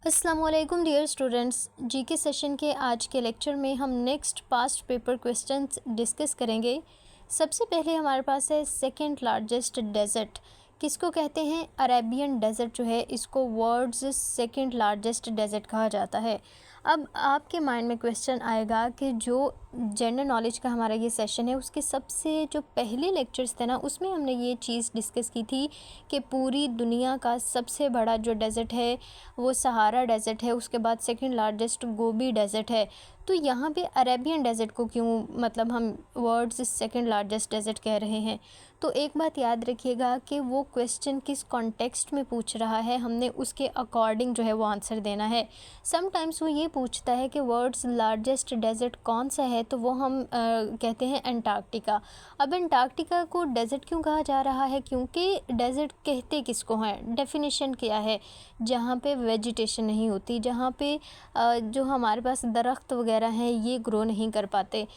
अस्सलामुअलैकुम dear students, GK session के आज के लेक्चर में हम next past paper questions discuss करेंगे। सबसे पहले हमारे पास है सेकंड लार्जेस्ट डेजर्ट किसको कहते हैं। अरेबियन डेजर्ट जो है इसको वर्ल्ड्स सेकंड लार्जेस्ट डेजर्ट कहा जाता है। अब आपके माइंड में क्वेश्चन आएगा कि जो जनरल नॉलेज का हमारा ये सेशन है उसके सबसे जो पहले लेक्चर्स थे ना उसमें हमने ये चीज़ डिस्कस की थी कि पूरी दुनिया का सबसे बड़ा जो डेजर्ट है वो सहारा डेजर्ट है, उसके बाद सेकंड लार्जेस्ट गोबी डेजर्ट है। तो यहाँ पे अरेबियन डेजर्ट को क्यों मतलब हम वर्ल्ड्स सेकंड लार्जेस्ट डेजर्ट कह रहे हैं। तो एक बात याद रखिएगा कि वो क्वेश्चन किस कॉन्टेक्स्ट में पूछ रहा है, हमने उसके अकॉर्डिंग जो है वो आंसर देना है। समटाइम्स वो ये पूछता है कि वर्ल्ड्स लार्जेस्ट डेजर्ट कौन सा है, तो वो हम कहते हैं अंटार्कटिका। अब अंटार्कटिका को डेजर्ट क्यों कहा जा रहा है, क्योंकि डेजर्ट कहते किसको हैं, डेफिनेशन क्या है, जहाँ पे वेजिटेशन नहीं होती, जहाँ पे जो हमारे पास दरख्त वगैरह हैं ये ग्रो नहीं कर पाते।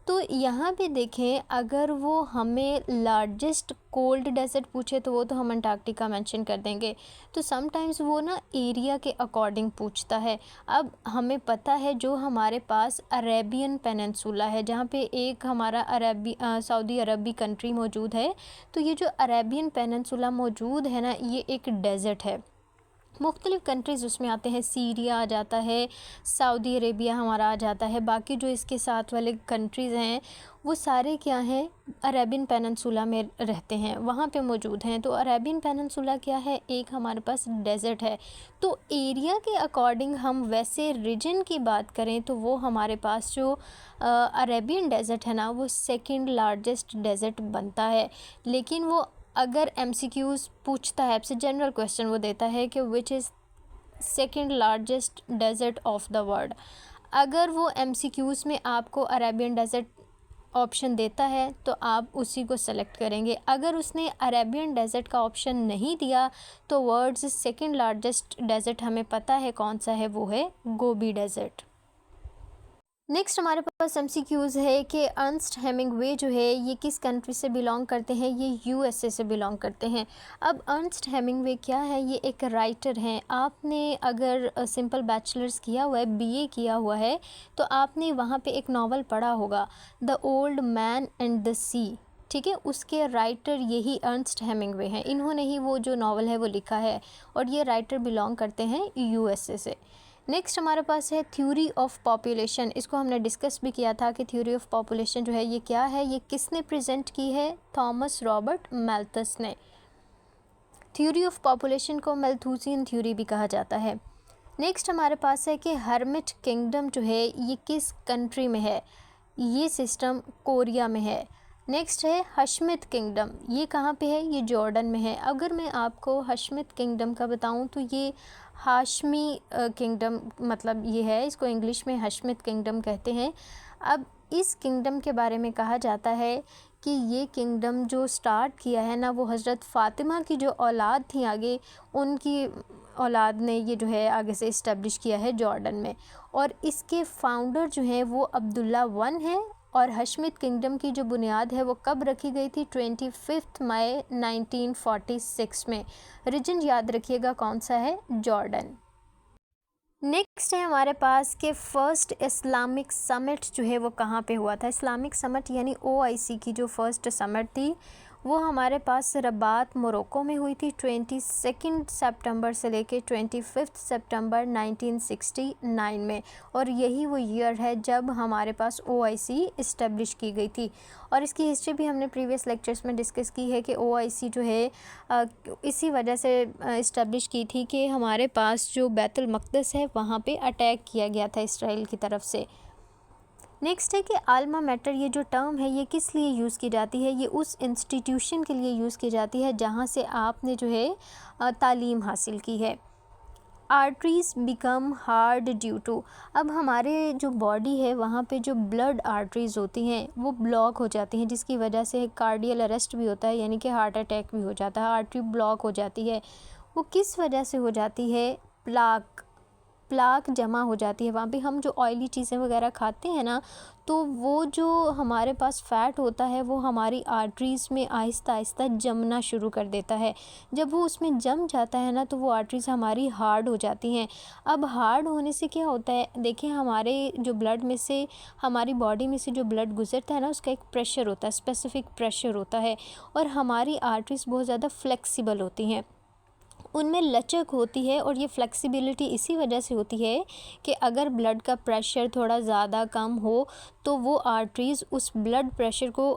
तो यहाँ पे देखें, अगर वो हमें लार्जेस्ट कोल्ड डेजर्ट पूछे तो वो तो हम अंटार्कटिका मेंशन कर देंगे। तो समटाइम्स वो ना एरिया के अकॉर्डिंग पूछता है। अब हमें पता है जो हमारे पास अरेबियन पेनिनसुला है, जहाँ पे एक हमारा सऊदी अरब कंट्री मौजूद है। तो ये जो अरेबियन पेनिनसुला मौजूद है ना, ये एक डेजर्ट है। मुख्तलिफ़ कंट्रीज़ उसमें आते हैं, सीरिया आ जाता है, सऊदी अरेबिया हमारा आ जाता है, बाकी जो इसके साथ वाले कंट्रीज़ हैं वो सारे क्या हैं, अरेबियन पेनिनसुला में रहते हैं, वहाँ पे मौजूद हैं। तो अरेबियन पेनिनसुला क्या है, एक हमारे पास डेजर्ट है। तो एरिया के अकॉर्डिंग हम वैसे रीजन की बात करें तो वो हमारे पास जो अरेबियन डेजर्ट है ना वो सेकंड लार्जेस्ट डेजर्ट बनता है। लेकिन वो अगर एमसीक्यूज़ पूछता है आपसे, जनरल क्वेश्चन वो देता है कि which is second largest desert of the world, अगर वो एमसीक्यूज़ में आपको अरेबियन डेजर्ट ऑप्शन देता है तो आप उसी को सेलेक्ट करेंगे। अगर उसने अरेबियन डेजर्ट का ऑप्शन नहीं दिया तो वर्ल्ड्स सेकंड लार्जेस्ट डेजर्ट हमें पता है कौन सा है, वो है गोबी डेजर्ट। नेक्स्ट हमारे पास एमसीक्यूज़ है कि अर्नस्ट हेमिंगवे जो है ये किस कंट्री से बिलोंग करते हैं, ये यूएसए से बिलोंग करते हैं। अब अर्नस्ट हेमिंगवे क्या है, ये एक राइटर हैं। आपने अगर सिंपल बैचलर्स किया हुआ है, बीए किया हुआ है, तो आपने वहाँ पे एक नावल पढ़ा होगा, the old man and the sea. ठीक है, उसके राइटर यही अर्नस्ट हेमिंगवे हैं, इन्होंने ही वो जो नावल है वो लिखा है और ये राइटर बिलोंग करते हैं यूएसए से। नेक्स्ट हमारे पास है थ्योरी ऑफ पॉपुलेशन। इसको हमने डिस्कस भी किया था कि थ्योरी ऑफ पॉपुलेशन जो है ये क्या है, ये किसने प्रेजेंट की है, थॉमस रॉबर्ट मैल्थस ने। थ्योरी ऑफ पॉपुलेशन को मैल्थूसियन थ्योरी भी कहा जाता है। नेक्स्ट हमारे पास है कि हर्मिट किंगडम जो है ये किस कंट्री में है, ये सिस्टम कोरिया में है। नेक्स्ट है हशमित किंगडम, ये कहाँ पे है, ये जॉर्डन में है। अगर मैं आपको हशमित किंगडम का बताऊँ तो ये हाशमी किंगडम मतलब ये है, इसको इंग्लिश में हशमित किंगडम कहते हैं। अब इस किंगडम के बारे में कहा जाता है कि ये किंगडम जो स्टार्ट किया है ना वो हज़रत फ़ातिमा की जो औलाद थी आगे, उनकी औलाद ने ये जो है आगे से इस्टेब्लिश किया है जॉर्डन में। और इसके फाउंडर जो हैं वो अब्दुल्ला वन है। और हशमित किंगडम की जो बुनियाद है वो कब रखी गई थी, 25 मई 1946 में। रीजन याद रखिएगा कौन सा है, जॉर्डन। नेक्स्ट है हमारे पास कि फ़र्स्ट इस्लामिक समिट जो है वो कहाँ पे हुआ था। इस्लामिक समिट यानी OIC की जो फ़र्स्ट समिट थी वो हमारे पास रबात मोरक्को में हुई थी 22 सितंबर से लेके 25 सितंबर 1969 में। और यही वो ईयर है जब हमारे पास OIC इस्टेब्लिश की गई थी। और इसकी हिस्ट्री भी हमने प्रीवियस लेक्चर्स में डिस्कस की है कि OIC जो है इसी वजह से इस्टेब्लिश की थी कि हमारे पास जो बैतुल मक़दस है वहाँ पे अटैक किया गया था इसराइल की तरफ से। नेक्स्ट है कि आल्मा मैटर, ये जो टर्म है ये किस लिए यूज़ की जाती है, ये उस इंस्टीट्यूशन के लिए यूज़ की जाती है जहाँ से आपने जो है तालीम हासिल की है। Arteries become hard due to, अब हमारे जो बॉडी है वहाँ पे जो ब्लड आर्टरीज़ होती हैं वो ब्लॉक हो जाती हैं, जिसकी वजह से कार्डियल अरेस्ट भी होता है, यानी कि हार्ट अटैक भी हो जाता है, आर्टरी ब्लॉक हो जाती है। वो किस वजह से हो जाती है, प्लाक जमा हो जाती है वहाँ पे। हम जो ऑयली चीज़ें वगैरह खाते हैं ना, तो वो जो हमारे पास फ़ैट होता है वो हमारी आर्टरीज़ में आहिस्ता आहिस्ता जमना शुरू कर देता है। जब वो उसमें जम जाता है ना, तो वो आर्टरीज़ हमारी हार्ड हो जाती हैं। अब हार्ड होने से क्या होता है, देखिए हमारे जो ब्लड में से, हमारी बॉडी में से जो ब्लड गुजरता है ना, उसका एक प्रेशर होता है, स्पेसिफ़िक प्रेशर होता है, और हमारी आर्टरीज़ बहुत ज़्यादा फ्लेक्सिबल होती हैं, उनमें लचक होती है। और ये फ्लेक्सिबिलिटी इसी वजह से होती है कि अगर ब्लड का प्रेशर थोड़ा ज़्यादा कम हो तो वो आर्टरीज़ उस ब्लड प्रेशर को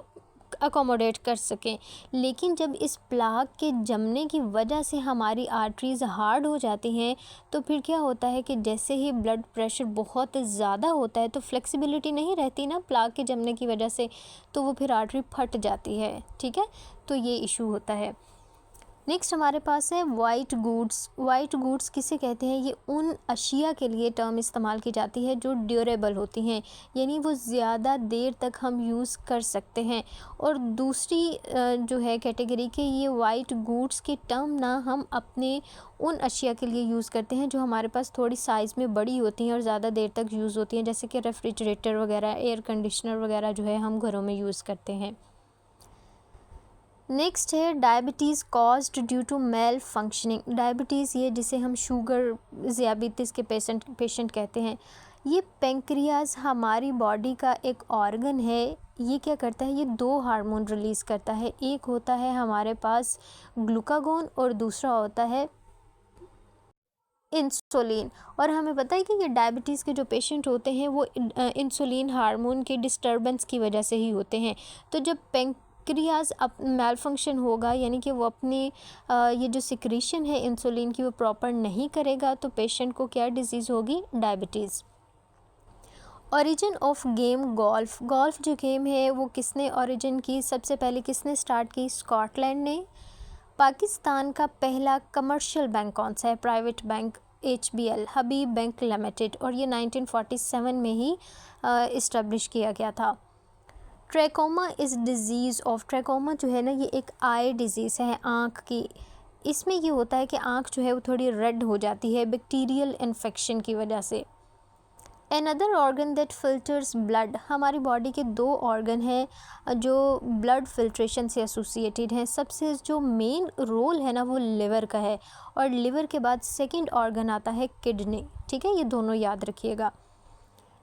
अकोमोडेट कर सकें। लेकिन जब इस प्लाक के जमने की वजह से हमारी आर्टरीज़ हार्ड हो जाती हैं, तो फिर क्या होता है कि जैसे ही ब्लड प्रेशर बहुत ज़्यादा होता है तो फ्लेक्सिबिलिटी नहीं रहती ना प्लाक के जमने की वजह से, तो वो फिर आर्टरी फट जाती है। ठीक है, तो ये इशू होता है। नेक्स्ट हमारे पास है वाइट गुड्स। वाइट गुड्स किसे कहते हैं? ये उन अशिया के लिए टर्म इस्तेमाल की जाती है जो ड्यूरेबल होती हैं, यानी वो ज़्यादा देर तक हम यूज़ कर सकते हैं। और दूसरी जो है कैटेगरी के, ये वाइट गुड्स की टर्म ना हम अपने उन अशिया के लिए यूज़ करते हैं जो हमारे पास थोड़ी साइज़ में बड़ी होती हैं और ज़्यादा देर तक यूज़ होती हैं, जैसे कि रेफ्रिजरेटर वगैरह, एयर कंडीशनर वगैरह जो है हम घरों में यूज़ करते हैं। नेक्स्ट है diabetes caused due to malfunctioning. Diabetes, ये जिसे हम शुगर ज़ियाबितीज़ के पेशेंट कहते हैं, ये पेंक्रियाज हमारी बॉडी का एक ऑर्गन है। ये क्या करता है? ये दो हार्मोन रिलीज़ करता है, एक होता है हमारे पास ग्लूकागोन और दूसरा होता है इंसुलिन। और हमें पता है कि ये डायबिटीज़ के जो पेशेंट होते हैं वो इंसुलिन हार्मोन के डिस्टर्बेंस की वजह से ही होते हैं। तो जब पेंक्रियाज मेल फंक्शन होगा, यानी कि वो अपनी ये जो सिक्रीशन है इंसुलिन की वो प्रॉपर नहीं करेगा, तो पेशेंट को क्या डिजीज़ होगी? Diabetes. Origin of game golf. Golf जो गेम है वो किसने ओरिजिन की? सबसे पहले किसने स्टार्ट की? स्कॉटलैंड ने। पाकिस्तान का पहला कमर्शियल बैंक कौन सा है? प्राइवेट बैंक HBL, हबीब बैंक लिमिटेड, और ये 1947 में ही इस्टेब्लिश किया गया था। Trachoma is disease of. Trachoma जो है ना, ये एक आई डिज़ीज़ है, आँख की। इसमें ये होता है कि आँख जो है वो थोड़ी रेड हो जाती है बैक्टीरियल इन्फेक्शन की वजह से। Another organ that filters blood. हमारी बॉडी के दो ऑर्गन हैं जो ब्लड फिल्ट्रेशन से एसोसिएटेड हैं। सबसे जो मेन रोल है ना वो लिवर का है, और लिवर के बाद सेकंड ऑर्गन आता है किडनी। ठीक है, ये दोनों याद रखिएगा।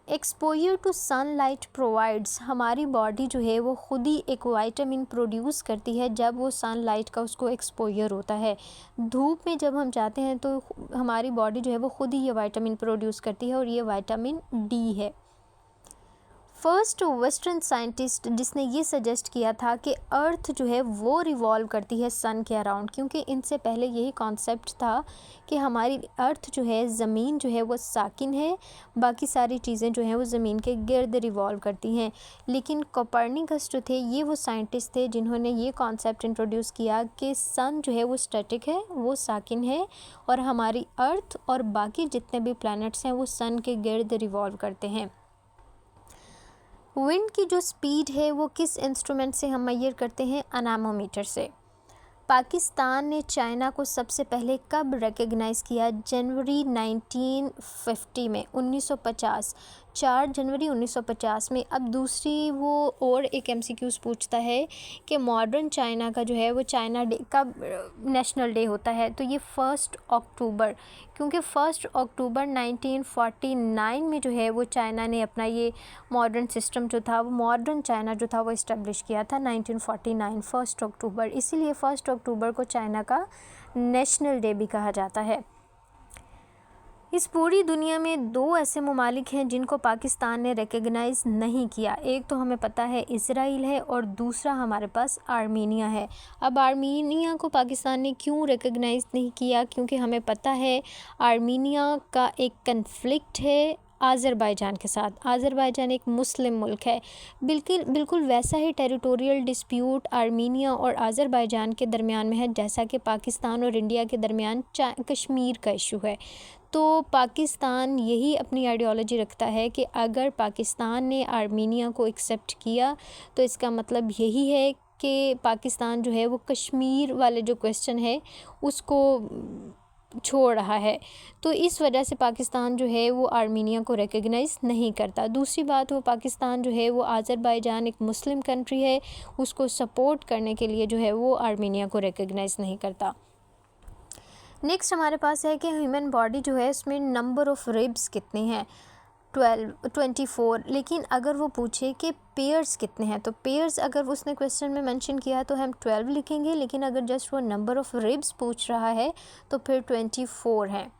Exposure to sunlight provides. हमारी बॉडी जो है वो खुद ही एक विटामिन प्रोड्यूस करती है जब वो सनलाइट का उसको एक्सपोजर होता है। धूप में जब हम जाते हैं तो हमारी बॉडी जो है वो खुद ही ये विटामिन प्रोड्यूस करती है, और ये विटामिन D है। फर्स्ट वेस्टर्न साइंटिस्ट जिसने ये सजेस्ट किया था कि अर्थ जो है वो रिवॉल्व करती है सन के अराउंड, क्योंकि इनसे पहले यही कॉन्सेप्ट था कि हमारी अर्थ जो है, ज़मीन जो है वो साकिन है, बाकी सारी चीज़ें जो हैं वो ज़मीन के गिर्द रिवॉल्व करती हैं। लेकिन कोपर्निकस जो थे, ये वो साइंटिस्ट थे जिन्होंने ये कॉन्सेप्ट इंट्रोड्यूस किया कि सन जो है वो स्टैटिक है, वो साकिन है, और हमारी अर्थ और बाकी जितने भी प्लैनेट्स हैं वो सन के गिर्द रिवॉल्व करते हैं। विंड की जो स्पीड है वो किस इंस्ट्रूमेंट से हम मेजर करते हैं? अनामोमीटर से। पाकिस्तान ने चाइना को सबसे पहले कब रिकग्नाइज़ किया? जनवरी 1950 में, 1950, 4 जनवरी 1950 में। अब दूसरी वो और एक MCQs पूछता है कि मॉडर्न चाइना का जो है वो चाइना डे कब नेशनल डे होता है? तो ये 1 अक्टूबर, क्योंकि 1 अक्टूबर 1949 में जो है वो चाइना ने अपना ये मॉडर्न सिस्टम जो था, वो मॉडर्न चाइना जो था वो इस्टेब्लिश किया था 1949, 1 अक्टूबर। इसीलिए 1 अक्टूबर को चाइना का नेशनल डे भी कहा जाता है। इस पूरी दुनिया में दो ऐसे ममालिक हैं जिनको पाकिस्तान ने रिकग्नाइज़ नहीं किया। एक तो हमें पता है इज़राइल है, और दूसरा हमारे पास आर्मीनिया है। अब आर्मीनिया को पाकिस्तान ने क्यों रिकग्नाइज़ नहीं किया? क्योंकि हमें पता है आर्मीनिया का एक कन्फ्लिक्ट है आज़रबाईजान के साथ। आज़रबाईजान एक मुस्लिम मुल्क है। बिल्कुल वैसा ही टेरिटोरियल डिस्प्यूट आर्मीनिया और आज़रबाईजान के दरमियान में है जैसा कि पाकिस्तान और इंडिया के दरमियान कश्मीर का इशू है। तो पाकिस्तान यही अपनी आइडियोलॉजी रखता है कि अगर पाकिस्तान ने आर्मीनिया को एक्सेप्ट किया तो इसका मतलब यही है कि पाकिस्तान जो है वो कश्मीर वाले जो क्वेश्चन है उसको छोड़ रहा है। तो इस वजह से पाकिस्तान जो है वो आर्मीनिया को रिकग्नाइज़ नहीं करता। दूसरी बात, वो पाकिस्तान जो है वो अज़रबैजान एक मुस्लिम कंट्री है, उसको सपोर्ट करने के लिए जो है वो आर्मीनिया को रिकग्नाइज़ नहीं करता। नेक्स्ट हमारे पास है कि ह्यूमन बॉडी जो है उसमें नंबर ऑफ़ रिब्स कितने हैं, 24। लेकिन अगर वो पूछे कि पेयर्स कितने हैं, तो पेयर्स अगर उसने क्वेश्चन में मेंशन किया तो हम 12 लिखेंगे, लेकिन अगर जस्ट वो नंबर ऑफ़ रिब्स पूछ रहा है तो फिर 24 हैं।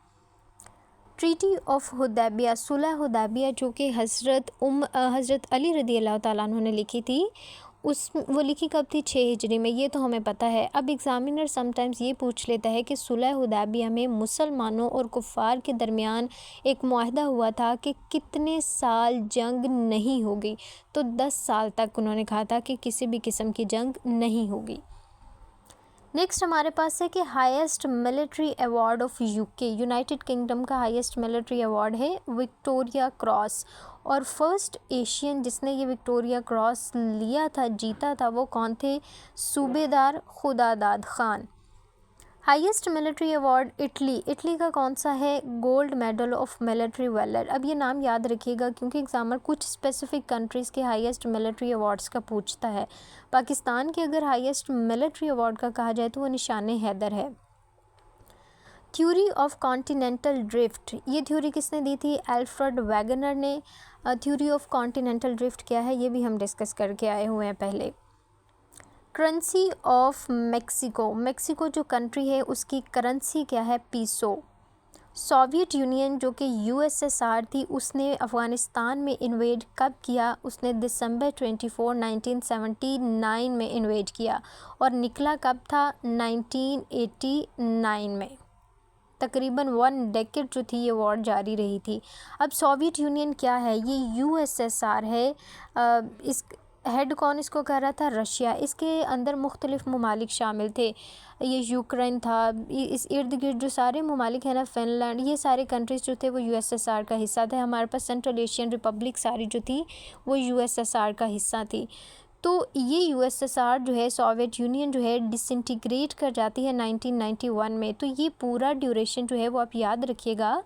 ट्रीटी ऑफ हुदैबिया, सुलह हुदैबिया, जो कि हज़रत अली रदी अल्लाह ताला अन्हु ने लिखी थी, वो लिखी कब थी? 6 हिजरी में। ये तो हमें पता है। अब एग्ज़ामिनर समटाइम्स ये पूछ लेता है कि सुलह हुदैबिया में मुसलमानों और कुफ़ार के दरमियान एक मुआहदा हुआ था कि कितने साल जंग नहीं होगी, तो 10 साल तक उन्होंने कहा था कि किसी भी किस्म की जंग नहीं होगी। नेक्स्ट हमारे पास है कि highest military award of UK, United kingdom का हाईएस्ट मिलिट्री अवार्ड है विक्टोरिया क्रॉस। और फर्स्ट एशियन जिसने ये विक्टोरिया क्रॉस लिया था, जीता था, वो कौन थे? सूबेदार Khudadad Khan. Highest military award Italy का कौन सा है? Gold medal of military valour. अब ये नाम याद रखिएगा क्योंकि एग्जामर कुछ स्पेसिफिक कंट्रीज़ के हाईएस्ट मिलिट्री अवार्ड्स का पूछता है। पाकिस्तान के अगर हाईएस्ट मिलिट्री अवार्ड का कहा जाए तो वो निशाने हैदर है। थ्योरी ऑफ कॉन्टिनेंटल ड्रिफ्ट, ये थ्योरी किसने दी थी? अल्फ्रेड वैगनर ने। थ्योरी ऑफ कॉन्टिनेंटल ड्रिफ्ट क्या है ये भी हम डिस्कस करके आए हुए हैं पहले। करेंसी ऑफ मेक्सिको, मेक्सिको जो कंट्री है उसकी करेंसी क्या है? पीसो। सोवियत यूनियन जो कि यूएसएसआर थी, उसने अफ़गानिस्तान में इन्वेड कब किया? उसने दिसंबर 24, 1979 में इन्वेड किया और निकला कब था? 1989 में। तकरीबन 1 डेकेड जो थी ये वॉर जारी रही थी। अब सोवियत यूनियन क्या है? ये यूएसएसआर है। इस हेड कौन इसको कर रहा था? रशिया। इसके अंदर मुख्तलिफ़ ममालिक शामिल थे। ये यूक्रेन था, इस इर्द गिर्द जो सारे ममालिक हैं ना, फ़िनलैंड, ये सारे कंट्रीज़ जो थे वो यूएसएसआर का हिस्सा थे। हमारे पास सेंट्रल एशियन रिपब्लिक सारी जो थी वो यूएसएसआर का हिस्सा थी। तो ये यूएसएसआर जो है, सोवियत यूनियन जो है, डिसइंटीग्रेट कर जाती है 1991 में। तो ये पूरा ड्यूरेशन जो है वो आप याद रखिएगा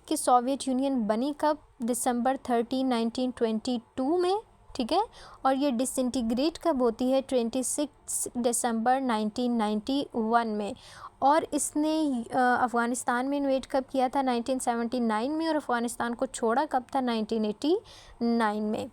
कि सोवियत यूनियन बनी कब? दिसंबर 30, 1922 में, ठीक है। और ये डिसइंटीग्रेट कब होती है? 26 दिसंबर 1991 में। और इसने अफ़गानिस्तान में इन्वेड कब किया था? 1979 में। और अफ़गानिस्तान को छोड़ा कब था? 1989 में।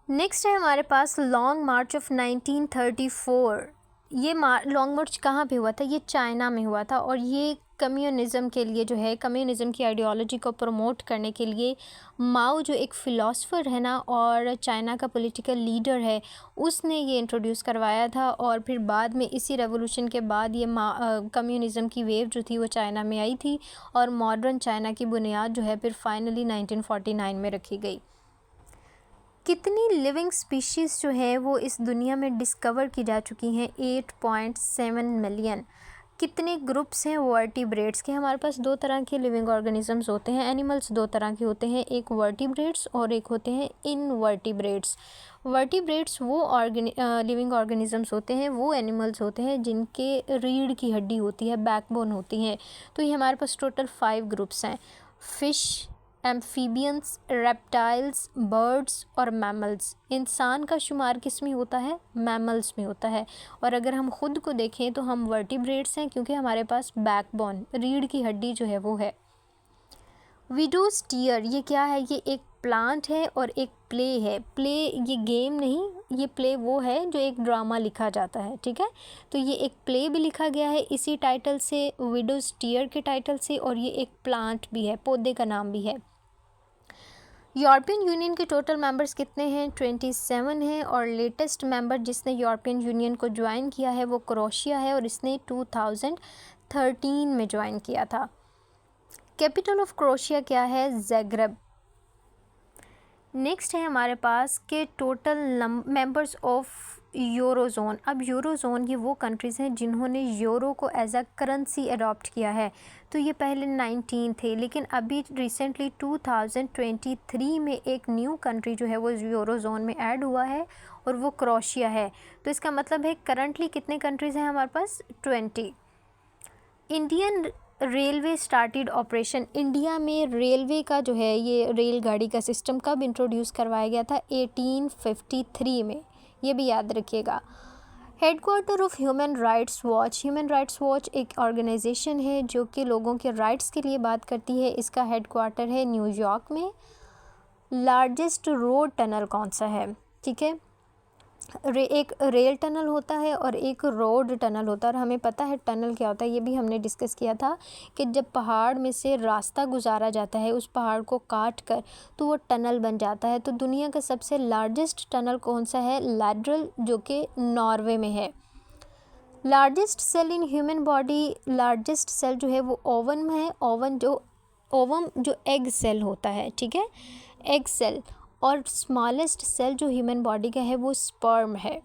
नेक्स्ट है हमारे पास लॉन्ग मार्च ऑफ 1934। ये लॉन्ग मार्च कहाँ पे हुआ था? ये चाइना में हुआ था। और ये कम्युनिज़म के लिए जो है, कम्युनिज़म की आइडियोलॉजी को प्रमोट करने के लिए माओ जो एक फ़िलासफ़र है ना और चाइना का पॉलिटिकल लीडर है, उसने ये इंट्रोड्यूस करवाया था। और फिर बाद में इसी रेवोल्यूशन के बाद ये कम्युनिज़म की वेव जो थी वो चाइना में आई थी और मॉडर्न चाइना की बुनियाद जो है फिर फाइनली 1949 में रखी गई। कितनी लिविंग स्पीशीज़ जो है वो इस दुनिया में डिस्कवर की जा चुकी हैं? 8.7 मिलियन। कितने ग्रुप्स हैं वर्टिब्रेट्स के? हमारे पास 2 तरह के लिविंग ऑर्गेनिजम्स होते हैं, एनिमल्स 2 तरह के होते हैं, एक वर्टिब्रेट्स और एक होते हैं इनवर्टिब्रेट्स। वर्टिब्रेट्स वो लिविंग ऑर्गेनिजम्स होते हैं, वो एनिमल्स होते हैं जिनके रीढ़ की हड्डी होती है, बैकबोन होती है। तो ये हमारे पास टोटल 5 ग्रुप्स हैं: फिश, एम्फीबियंस, रेप्टाइल्स, बर्ड्स और मैमल्स। इंसान का शुमार किस में होता है? मैमल्स में होता है। और अगर हम ख़ुद को देखें तो हम वर्टिब्रेट्स हैं क्योंकि हमारे पास बैकबोन, रीढ़ की हड्डी जो है वो है। विडोज़ टीयर ये क्या है? ये एक प्लांट है और एक प्ले है। प्ले ये गेम नहीं, ये प्ले वो है जो एक ड्रामा लिखा जाता है, ठीक है। तो ये एक प्ले भी लिखा गया है इसी टाइटल से, विडोज़ टीयर के टाइटल से, और ये एक प्लांट भी है, पौधे का नाम भी है। यूरोपियन यूनियन के टोटल मेंबर्स कितने हैं? 27 हैं। और लेटेस्ट मेंबर जिसने यूरोपियन यूनियन को ज्वाइन किया है वो क्रोएशिया है और इसने 2013 में ज्वाइन किया था। कैपिटल ऑफ क्रोएशिया क्या है? ज़ाग्रेब। नेक्स्ट है हमारे पास के टोटल मेंबर्स ऑफ यूरोज़ोन। अब यूरोज़ोन ये वो कंट्रीज़ हैं जिन्होंने यूरो को एज अ करेंसी अडॉप्ट किया है। तो ये पहले 19 थे, लेकिन अभी रिसेंटली 2023 में एक न्यू कंट्री जो है वो यूरोज़ोन में ऐड हुआ है और वो क्रोएशिया है। तो इसका मतलब है करंटली कितने कंट्रीज़ हैं हमारे पास? 20। Indian railway started operation, India में रेलवे का जो है ये रेलगाड़ी का सिस्टम कब इंट्रोड्यूस करवाया गया था? 1853 में, ये भी याद रखिएगा। Headquarter of human rights watch, human rights watch एक ऑर्गेनाइजेशन है जो कि लोगों के राइट्स के लिए बात करती है। इसका हेडक्वार्टर है न्यूयॉर्क में। लार्जेस्ट रोड टनल कौन सा है? ठीक है, एक रेल टनल होता है और एक रोड टनल होता है। और हमें पता है टनल क्या होता है, ये भी हमने डिस्कस किया था कि जब पहाड़ में से रास्ता गुजारा जाता है उस पहाड़ को काट कर तो वो टनल बन जाता है। तो दुनिया का सबसे लार्जेस्ट टनल कौन सा है? लैडरल, जो कि नॉर्वे में है। Largest cell in human body, largest cell जो है वो ओवन में है। ओवम जो एग सेल होता है, ठीक है, एग सेल। और स्मॉलेस्ट सेल जो ह्यूमन बॉडी का है वो स्पर्म है।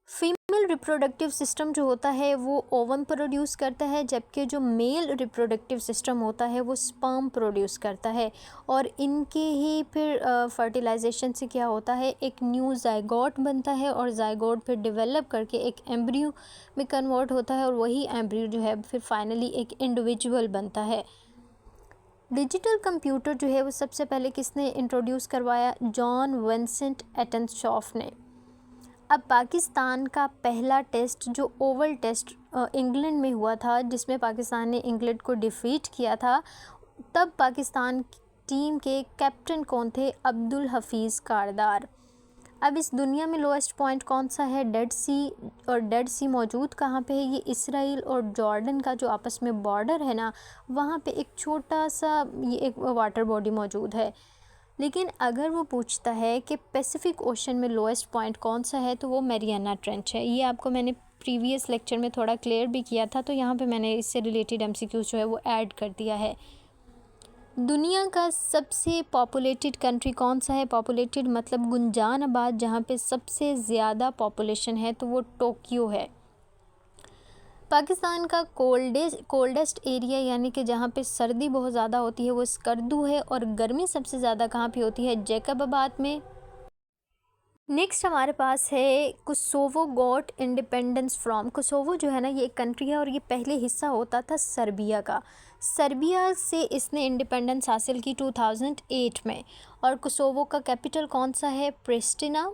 फीमेल रिप्रोडक्टिव सिस्टम जो होता है वो ओवम प्रोड्यूस करता है, जबकि जो मेल रिप्रोडक्टिव सिस्टम होता है वो स्पर्म प्रोड्यूस करता है। और इनके ही फिर फर्टिलाइजेशन से क्या होता है, एक न्यू जाइगोट बनता है और जाइगोट फिर डेवलप करके एक एम्ब्रियो में कन्वर्ट होता है और वही एम्ब्रियो जो है फिर फाइनली एक इंडिविजुअल बनता है। डिजिटल कंप्यूटर जो है वो सबसे पहले किसने इंट्रोड्यूस करवाया? जॉन विंसेंट एटनशॉफ ने। अब पाकिस्तान का पहला टेस्ट जो ओवल टेस्ट इंग्लैंड में हुआ था, जिसमें पाकिस्तान ने इंग्लैंड को डिफीट किया था, तब पाकिस्तान टीम के कैप्टन कौन थे? अब्दुल हफीज़ कारदार। अब इस दुनिया में लोएस्ट पॉइंट कौन सा है? डेड सी। और डेड सी मौजूद कहाँ पे है? ये इसराइल और जॉर्डन का जो आपस में बॉर्डर है ना, वहाँ पे एक छोटा सा ये एक वाटर बॉडी मौजूद है। लेकिन अगर वो पूछता है कि पैसिफिक ओशन में लोएस्ट पॉइंट कौन सा है, तो वो मैरियाना ट्रेंच है। ये आपको मैंने प्रीवियस लेक्चर में थोड़ा क्लियर भी किया था, तो यहाँ पे मैंने इससे रिलेटेड एमसीक्यूज जो है वो ऐड कर दिया है। दुनिया का सबसे पॉपुलेटेड कंट्री कौन सा है? पॉपुलेटेड मतलब गुंजान आबाद, जहाँ पे सबसे ज़्यादा पॉपुलेशन है, तो वो टोक्यो है। पाकिस्तान का कोल्डेस्ट एरिया यानी कि जहाँ पे सर्दी बहुत ज़्यादा होती है वो स्कर्दू है। और गर्मी सबसे ज़्यादा कहाँ पे होती है? जैकबाबाद में। नेक्स्ट हमारे पास है Kosovo got independence from. Kosovo जो है ना, ये एक कंट्री है और ये पहले हिस्सा होता था सर्बिया का। सर्बिया से इसने इंडिपेंडेंस हासिल की 2008 में। और कोसोवो का कैपिटल कौन सा है? प्रिस्टिना।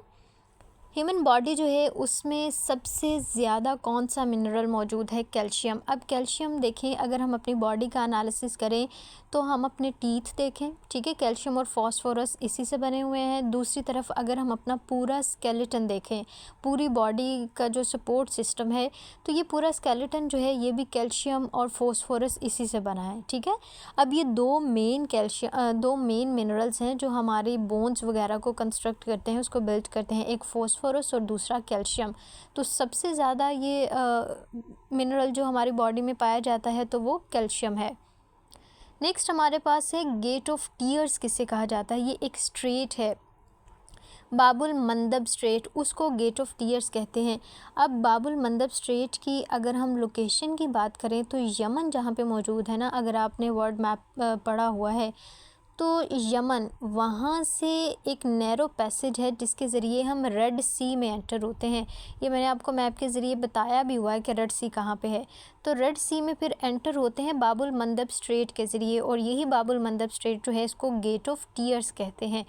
ह्यूमन बॉडी जो है उसमें सबसे ज़्यादा कौन सा मिनरल मौजूद है? कैल्शियम। अब कैल्शियम देखें, अगर हम अपनी बॉडी का एनालिसिस करें तो हम अपने टीथ देखें, ठीक है, कैल्शियम और फॉस्फोरस इसी से बने हुए हैं। दूसरी तरफ अगर हम अपना पूरा स्केलेटन देखें, पूरी बॉडी का जो सपोर्ट सिस्टम है, तो ये पूरा स्केलेटन जो है ये भी कैल्शियम और फॉस्फोरस इसी से बना है, ठीक है। अब ये दो मेन मिनरल्स हैं जो हमारी बोन्स वगैरह को कंस्ट्रक्ट करते हैं, उसको बिल्ड करते हैं, एक फॉस्फोरस और दूसरा कैल्शियम। तो सबसे ज़्यादा ये मिनरल जो हमारी बॉडी में पाया जाता है तो वो कैल्शियम है। नेक्स्ट हमारे पास है गेट ऑफ टीयर्स किसे कहा जाता है? ये एक स्ट्रेट है, बाबुल मंदब स्ट्रेट, उसको गेट ऑफ टीयर्स कहते हैं। अब बाबुल मंदब स्ट्रेट की अगर हम लोकेशन की बात करें तो यमन जहाँ पे मौजूद है ना, अगर आपने वर्ल्ड मैप पढ़ा हुआ है तो यमन, वहाँ से एक नैरो पैसेज है जिसके ज़रिए हम रेड सी में एंटर होते हैं। ये मैंने आपको मैप के ज़रिए बताया भी हुआ है कि रेड सी कहाँ पे है। तो रेड सी में फिर एंटर होते हैं बाबुल मंदब स्ट्रेट के ज़रिए, और यही बाबुल मंदब स्ट्रेट जो है इसको गेट ऑफ टीयर्स कहते हैं।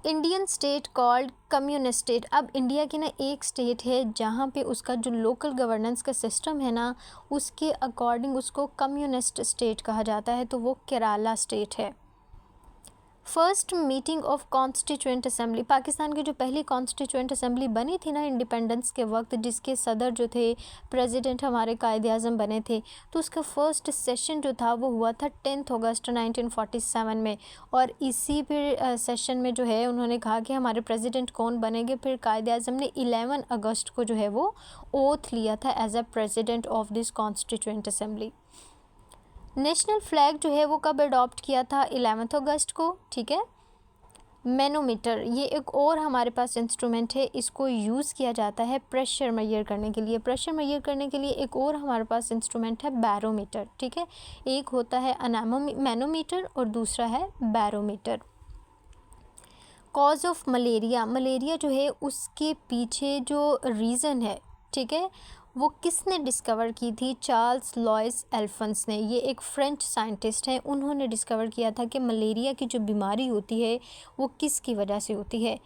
Indian state called communist state. अब इंडिया की ना एक स्टेट है जहाँ पे उसका जो लोकल गवर्नेंस का सिस्टम है ना, उसके अकॉर्डिंग उसको कम्युनिस्ट स्टेट कहा जाता है, तो वो केरला स्टेट है। First meeting of constituent assembly, Pakistan की जो पहली कॉन्स्टिट्यूएंट असेंबली बनी थी ना इंडिपेंडेंस के वक्त, जिसके सदर जो थे प्रेसिडेंट हमारे कायदे आज़म बने थे, तो उसका फर्स्ट सेशन जो था वो हुआ था 10 अगस्त 1947 में। और इसी फिर सेशन में जो है उन्होंने कहा कि हमारे प्रेसिडेंट कौन बनेंगे। फिर कायदे आज़म ने 11 अगस्त को जो है वो ओथ लिया था as a president of this constituent assembly. National flag जो है वो कब अडॉप्ट किया था? 11 अगस्त को, ठीक है। मैनोमीटर, ये एक और हमारे पास इंस्ट्रूमेंट है, इसको यूज़ किया जाता है प्रेशर मेजर करने के लिए। प्रेशर मेजर करने के लिए एक और हमारे पास इंस्ट्रूमेंट है बैरोमीटर, ठीक है। एक होता है मैनोमीटर और दूसरा है barometer. Cause of malaria, malaria जो है उसके पीछे जो रीज़न है, ठीक है, वो किसने डिस्कवर की थी? चार्ल्स लॉयस एल्फंस ने। ये एक फ्रेंच साइंटिस्ट हैं, उन्होंने डिस्कवर किया था कि मलेरिया की जो बीमारी होती है वो किसकी वजह से होती है।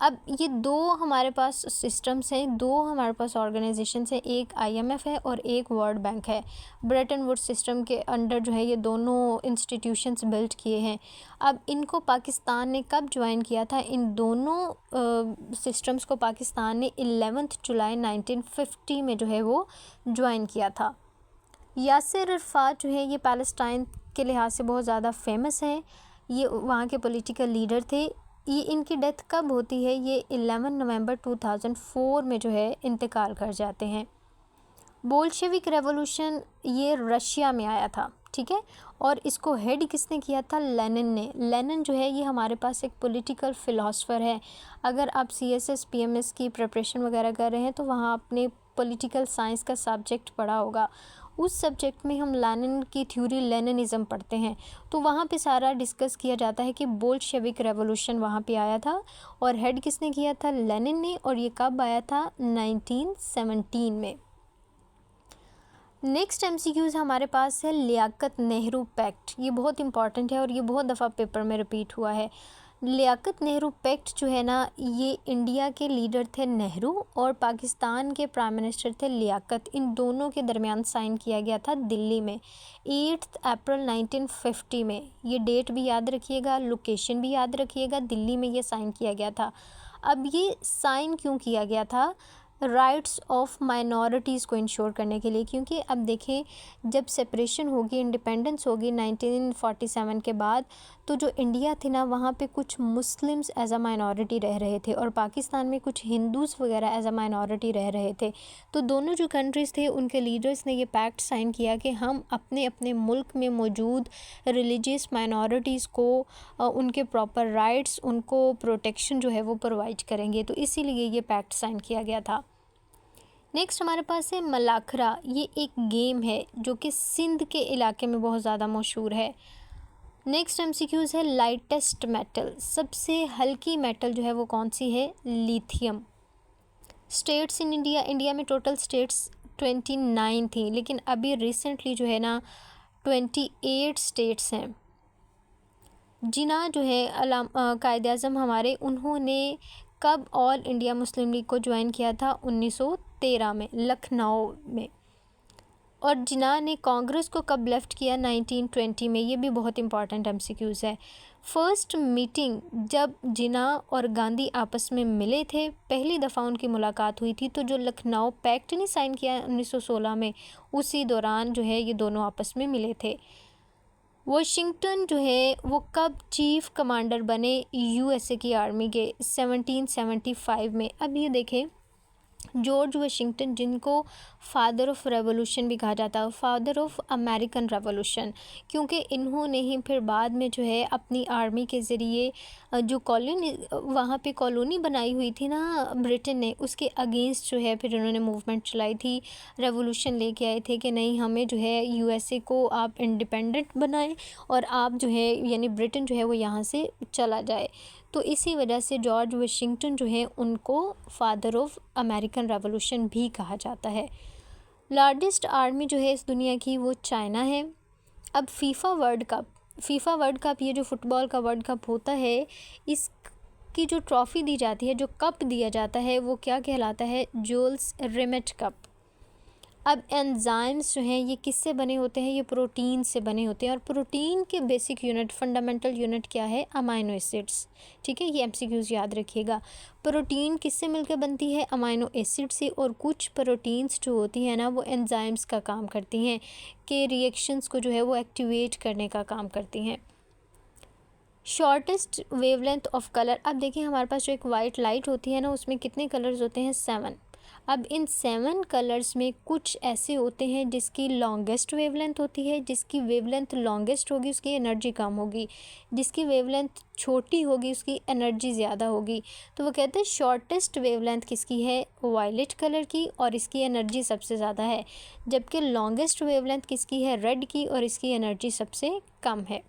अब ये दो हमारे पास सिस्टम्स हैं, दो हमारे पास ऑर्गेनाइजेशंस हैं, एक आईएमएफ है और एक वर्ल्ड बैंक है। ब्रेटन वुड्स सिस्टम के अंडर जो है ये दोनों इंस्टीट्यूशंस बिल्ड किए हैं। अब इनको पाकिस्तान ने कब ज्वाइन किया था? इन दोनों सिस्टम्स को पाकिस्तान ने 11 जुलाई 1950 में जो है वो ज्वाइन किया था। यासिर अरफात जो है ये पैलेस्टाइन के लिहाज से बहुत ज़्यादा फेमस हैं, ये वहाँ के पॉलिटिकल लीडर थे। ये इनकी डेथ कब होती है? ये 11 नवंबर 2004 में जो है इंतकाल कर जाते हैं। बोल्शेविक रेवोल्यूशन ये रशिया में आया था, ठीक है, और इसको हेड किसने किया था? लेनिन ने। लेनिन जो है ये हमारे पास एक पॉलिटिकल फ़िलासफ़र है। अगर आप सीएसएस पीएमएस की प्रिपरेशन वगैरह कर रहे हैं तो वहाँ आपने पॉलिटिकल साइंस का सब्जेक्ट पढ़ा होगा। उस सब्जेक्ट में हम लेनिन की थ्योरी, लेनिनिज़्म पढ़ते हैं, तो वहाँ पे सारा डिस्कस किया जाता है कि बोल्शेविक रेवोल्यूशन वहाँ पे आया था और हेड किसने किया था? लेनिन ने। और ये कब आया था? 1917 में। नेक्स्ट एमसीक्यूज़ हमारे पास है लियाकत नेहरू पैक्ट। ये बहुत इंपॉर्टेंट है और ये बहुत दफ़ा पेपर में रिपीट हुआ है। लियाकत नेहरू पैक्ट जो है ना, ये इंडिया के लीडर थे नेहरू और पाकिस्तान के प्राइम मिनिस्टर थे लियाकत। इन दोनों के दरमियान साइन किया गया था दिल्ली में 8 अप्रैल 1950 में। ये डेट भी याद रखिएगा, लोकेशन भी याद रखिएगा, दिल्ली में ये साइन किया गया था। अब ये साइन क्यों किया गया था? राइट्स ऑफ माइनॉरिटीज़ को इंश्योर करने के लिए, क्योंकि अब देखें जब सेपरेशन होगी, इंडिपेंडेंस होगी 1947 के बाद, तो जो इंडिया थी ना वहाँ पे कुछ मुस्लिम्स एज अ माइनॉरिटी रह रहे थे और पाकिस्तान में कुछ हिंदूज़ वगैरह एज अ माइनॉरिटी रह रहे थे। तो दोनों जो कंट्रीज़ थे उनके लीडर्स ने ये पैक्ट साइन किया कि हम अपने अपने मुल्क में मौजूद रिलीजियस माइनॉरिटीज़ को उनके प्रॉपर राइट्स, उनको प्रोटेक्शन जो है वो प्रोवाइड करेंगे। तो इसीलिए ये पैक्ट साइन किया गया था। नेक्स्ट हमारे पास है मलाखरा। ये एक गेम है जो कि सिंध के इलाके में बहुत ज़्यादा मशहूर है। नेक्स्ट एमसीक्यूज़ है लाइटेस्ट मेटल। सबसे हल्की मेटल जो है वो कौन सी है? Lithium. States in India, India में टोटल स्टेट्स 29 थी, लेकिन अभी रिसेंटली जो है ना 28 स्टेट्स हैं। जिना जो है कायद-ए-आज़म हमारे, उन्होंने कब ऑल इंडिया मुस्लिम लीग को ज्वाइन किया था? 1913 में, लखनऊ में। और जिना ने कांग्रेस को कब लेफ़्ट किया? 1920 में। ये भी बहुत इंपॉर्टेंट एमसीक्यूज़ है। फर्स्ट मीटिंग जब जिना और गांधी आपस में मिले थे, पहली दफ़ा उनकी मुलाकात हुई थी, तो जो लखनऊ पैक्ट नहीं साइन किया 1916 में, उसी दौरान जो है ये दोनों आपस में मिले थे। वाशिंगटन जो है वो कब चीफ़ कमांडर बने यूएसए की आर्मी के? 1775 में। अब ये देखें, जॉर्ज वाशिंगटन, जिनको फादर ऑफ रेवोल्यूशन भी कहा जाता है, फादर ऑफ अमेरिकन रेवोल्यूशन, क्योंकि इन्होंने ही फिर बाद में जो है अपनी आर्मी के ज़रिए जो कॉलोनी, वहाँ पे कॉलोनी बनाई हुई थी ना ब्रिटेन ने, उसके अगेंस्ट जो है फिर उन्होंने मूवमेंट चलाई थी, रेवोल्यूशन लेके आए थे कि नहीं, हमें जो है यूएसए को आप इंडिपेंडेंट बनाएं और आप जो है यानी ब्रिटेन जो है वो यहाँ से चला जाए। तो इसी वजह से जॉर्ज वाशिंगटन जो है उनको फादर ऑफ अमेरिकन रेवोल्यूशन भी कहा जाता है। लार्जेस्ट आर्मी जो है इस दुनिया की वो चाइना है। अब फीफा वर्ल्ड कप ये जो फुटबॉल का वर्ल्ड कप होता है, इसकी जो ट्रॉफ़ी दी जाती है, जो कप दिया जाता है, वो क्या कहलाता है? Jules Rimet cup. अब एंजाइम्स जो हैं ये किससे बने होते हैं? ये प्रोटीन से बने होते हैं और प्रोटीन के बेसिक यूनिट, फंडामेंटल यूनिट क्या है? Amino acids. ठीक है, ये एमसीक्यूज़ याद रखिएगा। प्रोटीन किससे मिलकर बनती है? अमाइनो एसिड से। और कुछ प्रोटीन्स जो होती हैं ना वो एंजाइम्स का काम करती हैं कि रिएक्शंस को जो है वो एक्टिवेट करने का काम करती हैं। Shortest wavelength of colour. अब देखिए हमारे पास जो एक वाइट लाइट होती है ना, उसमें कितने कलर्स होते हैं? 7। अब इन 7 कलर्स में कुछ ऐसे होते हैं जिसकी लॉन्गेस्ट वेवलेंथ होती है, जिसकी वेवलेंथ लॉन्गेस्ट होगी उसकी एनर्जी कम होगी, जिसकी वेवलेंथ छोटी होगी उसकी एनर्जी ज़्यादा होगी। तो वो कहते हैं शॉर्टेस्ट वेवलेंथ किसकी है? वायलेट कलर की, और इसकी एनर्जी सबसे ज़्यादा है। जबकि लॉन्गेस्ट वेवलेंथ किसकी है? रेड की, और इसकी एनर्जी सबसे कम है।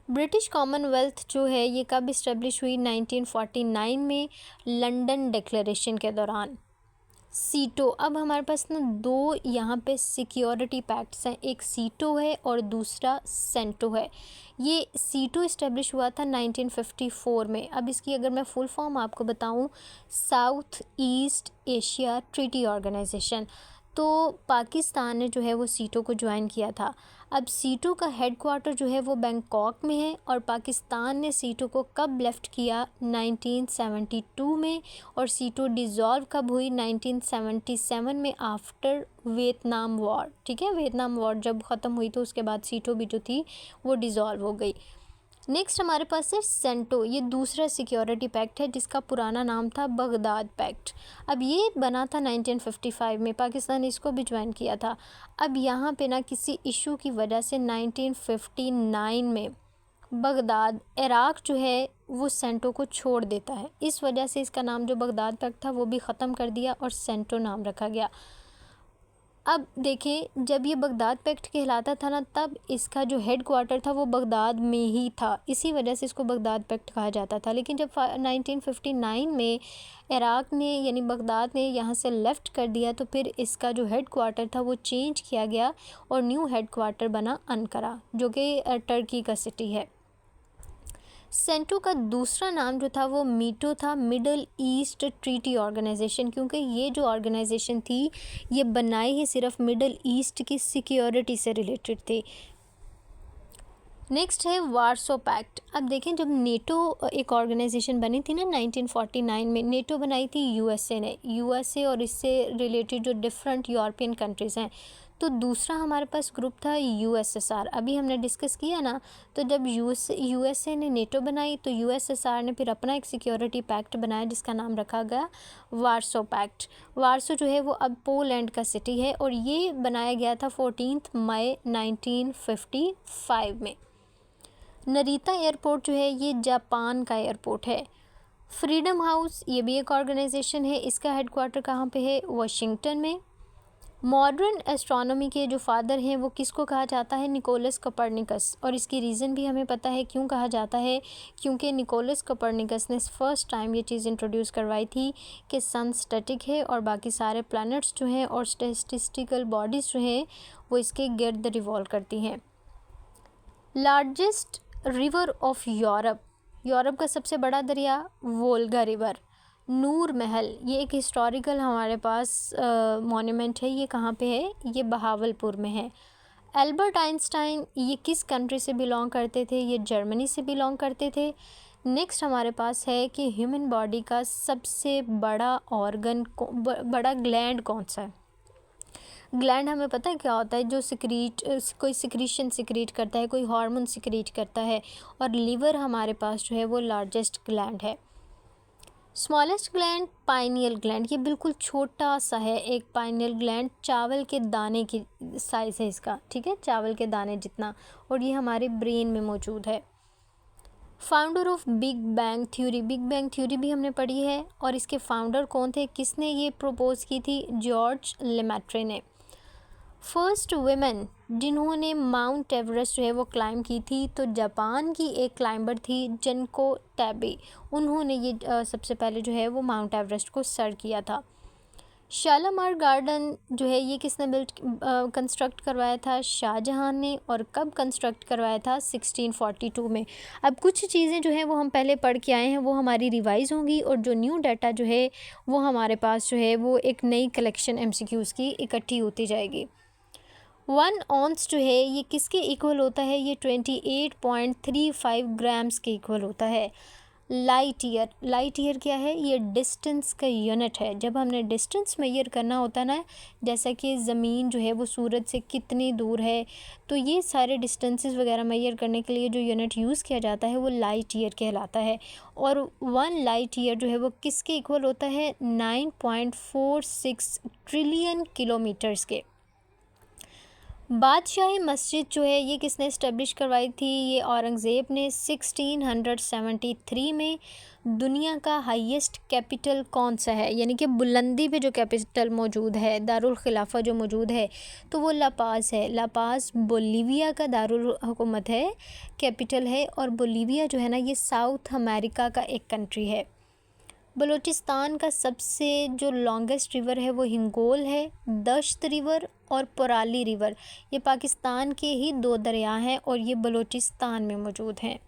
ब्रिटिश कॉमनवेल्थ जो है ये कब इस्टेब्लिश हुई? 1949 में, लंदन डिक्लेरेशन के दौरान। सीटो। अब हमारे पास ना दो यहाँ पे सिक्योरिटी पैक्ट्स हैं, एक सीटो है और दूसरा सेंटो है। ये सीटो इस्टेब्लिश हुआ था 1954 में। अब इसकी अगर मैं फुल फॉर्म आपको बताऊँ, South East Asia Treaty Organization. तो पाकिस्तान ने जो है वो सीटो को ज्वाइन किया था। अब सीटो का हेडक्वार्टर जो है वो बैंकॉक में है और पाकिस्तान ने सीटो को कब लेफ़्ट किया, 1972 में। और सीटो डिज़ोल्व कब हुई, 1977 में आफ्टर वियतनाम वॉर। ठीक है, वियतनाम वॉर जब ख़त्म हुई तो उसके बाद सीटो भी जो थी वो डिज़ोल्व हो गई। नेक्स्ट हमारे पास है सेंटो। ये दूसरा सिक्योरिटी पैक्ट है जिसका पुराना नाम था बगदाद पैक्ट। अब ये बना था 1955 में, पाकिस्तान ने इसको भी ज्वाइन किया था। अब यहाँ पे ना किसी इशू की वजह से 1959 में बगदाद इराक़ जो है वो सेंटो को छोड़ देता है। इस वजह से इसका नाम जो बगदाद पैक्ट था वो भी ख़त्म कर दिया और सेंटो नाम रखा गया। अब देखें, जब ये बगदाद पैक्ट कहलाता था ना, तब इसका जो हेड क्वार्टर था वो बगदाद में ही था, इसी वजह से इसको बगदाद पैक्ट कहा जाता था। लेकिन जब 1959 में इराक़ ने यानी बगदाद ने यहाँ से लेफ़्ट कर दिया तो फिर इसका जो हेड क्वार्टर था वो चेंज किया गया और न्यू हेड क्वार्टर बना अंकारा, जो कि टर्की का सिटी है। सेंटो का दूसरा नाम जो था वो मीटो था, मिडल ईस्ट ट्रीटी ऑर्गेनाइजेशन, क्योंकि ये जो ऑर्गेनाइजेशन थी ये बनाई ही सिर्फ मिडल ईस्ट की सिक्योरिटी से रिलेटेड थी। नेक्स्ट है वार्सो पैक्ट। अब देखें, जब नेटो एक ऑर्गेनाइजेशन बनी थी ना 1949 में, नेटो बनाई थी यूएसए ने, यूएसए और इससे रिलेटेड जो डिफरेंट यूरोपियन कंट्रीज़ हैं। तो दूसरा हमारे पास ग्रुप था यूएसएसआर, अभी हमने डिस्कस किया ना। तो जब यूएसए ने नेटो बनाई तो यूएसएसआर ने फिर अपना एक सिक्योरिटी पैक्ट बनाया जिसका नाम रखा गया वार्सो पैक्ट। वार्सो जो है वो अब पोलैंड का सिटी है और ये बनाया गया था 14 मई 1955 में। नरीता एयरपोर्ट जो है ये जापान का एयरपोर्ट है। फ्रीडम हाउस ये भी एक ऑर्गेनाइजेशन है, इसका हेडक्वार्टर कहाँ पे है, वाशिंगटन में। मॉडर्न एस्ट्रोनॉमी के जो फादर हैं वो किसको कहा जाता है, निकोलस कोपर्निकस। और इसकी रीज़न भी हमें पता है क्यों कहा जाता है, क्योंकि निकोलस कोपर्निकस ने फर्स्ट टाइम ये चीज़ इंट्रोड्यूस करवाई थी कि सन स्टैटिक है और बाकी सारे प्लैनेट्स जो हैं और स्टैटिस्टिकल बॉडीज़ जो हैं वो इसके गिर्द रिवॉल्व करती हैं। Largest river of Europe, Europe का सबसे बड़ा दरिया वोल्गा रिवर। नूर महल ये एक हिस्टोरिकल हमारे पास मॉन्यूमेंट है, ये कहाँ पे है, ये बहावलपुर में है। एल्बर्ट आइंस्टाइन ये किस कंट्री से बिलोंग करते थे, ये जर्मनी से बिलोंग करते थे। नेक्स्ट हमारे पास है कि ह्यूमन बॉडी का सबसे बड़ा ऑर्गन बड़ा ग्लैंड कौन सा है। ग्लैंड हमें पता है क्या होता है, जो कोई सिक्रीशन सिक्रीट करता है, कोई हार्मोन सिक्रीट करता है। और लिवर हमारे पास जो है वो लार्जेस्ट ग्लैंड है। स्मॉलेस्ट ग्लैंड पाइनियल ग्लैंड, ये बिल्कुल छोटा सा है एक पाइनियल ग्लैंड, चावल के दाने की साइज़ है इसका, ठीक है, चावल के दाने जितना, और ये हमारे ब्रेन में मौजूद है। Founder of big bang theory, big bang theory भी हमने पढ़ी है और इसके फाउंडर कौन थे, किसने ये प्रपोज की थी, जॉर्ज लेमेट्रे ने। फर्स्ट वुमेन जिन्होंने माउंट एवरेस्ट जो है वो क्लाइम की थी, तो जापान की एक क्लाइंबर थी जिनको टैबे, उन्होंने ये सबसे पहले जो है वो माउंट एवरेस्ट को सर किया था। शालामार गार्डन जो है ये किसने कंस्ट्रक्ट करवाया था, शाहजहां ने। और कब कंस्ट्रक्ट करवाया था, 1642 में। अब कुछ चीज़ें जो है वो हम पहले पढ़ के आए हैं वो हमारी रिवाइज़ होंगी और जो न्यू डाटा जो है वो हमारे पास जो है वो एक नई कलेक्शन MCQs की इकट्ठी होती जाएगी। 1 ऑन्स जो है ये किसके इक्वल होता है, ये 28.35 ग्राम्स के इक्वल होता है। लाइट ईयर, लाइट ईयर क्या है, ये डिस्टेंस का यूनिट है। जब हमने डिस्टेंस मेजर करना होता है ना, जैसा कि ज़मीन जो है वो सूरज से कितनी दूर है, तो ये सारे डिस्टेंसेस वगैरह मेजर करने के लिए जो यूनिट यूज़ किया जाता है वो लाइट ईयर कहलाता है। और 1 लाइट ईयर जो है वो किसके इक्वल होता है, 9.46 ट्रिलियन किलोमीटर्स के। बादशाही मस्जिद जो है ये किसने इस्टेब्लिश करवाई थी, ये औरंगज़ेब ने 1673 में। दुनिया का हाईएस्ट कैपिटल कौन सा है, यानी कि बुलंदी पे जो कैपिटल मौजूद है, दारुल खिलाफा जो मौजूद है, तो वो लापाज है। लापाज बोलीविया का दारुल हुकूमत है, कैपिटल है। और बोलीविया जो है ना ये साउथ अमेरिका का एक कंट्री है। बलूचिस्तान का सबसे जो लॉन्गेस्ट रिवर है वो हिंगोल है, दश्त रिवर और पराली रिवर। ये पाकिस्तान के ही दो दरिया हैं और ये बलूचिस्तान में मौजूद हैं।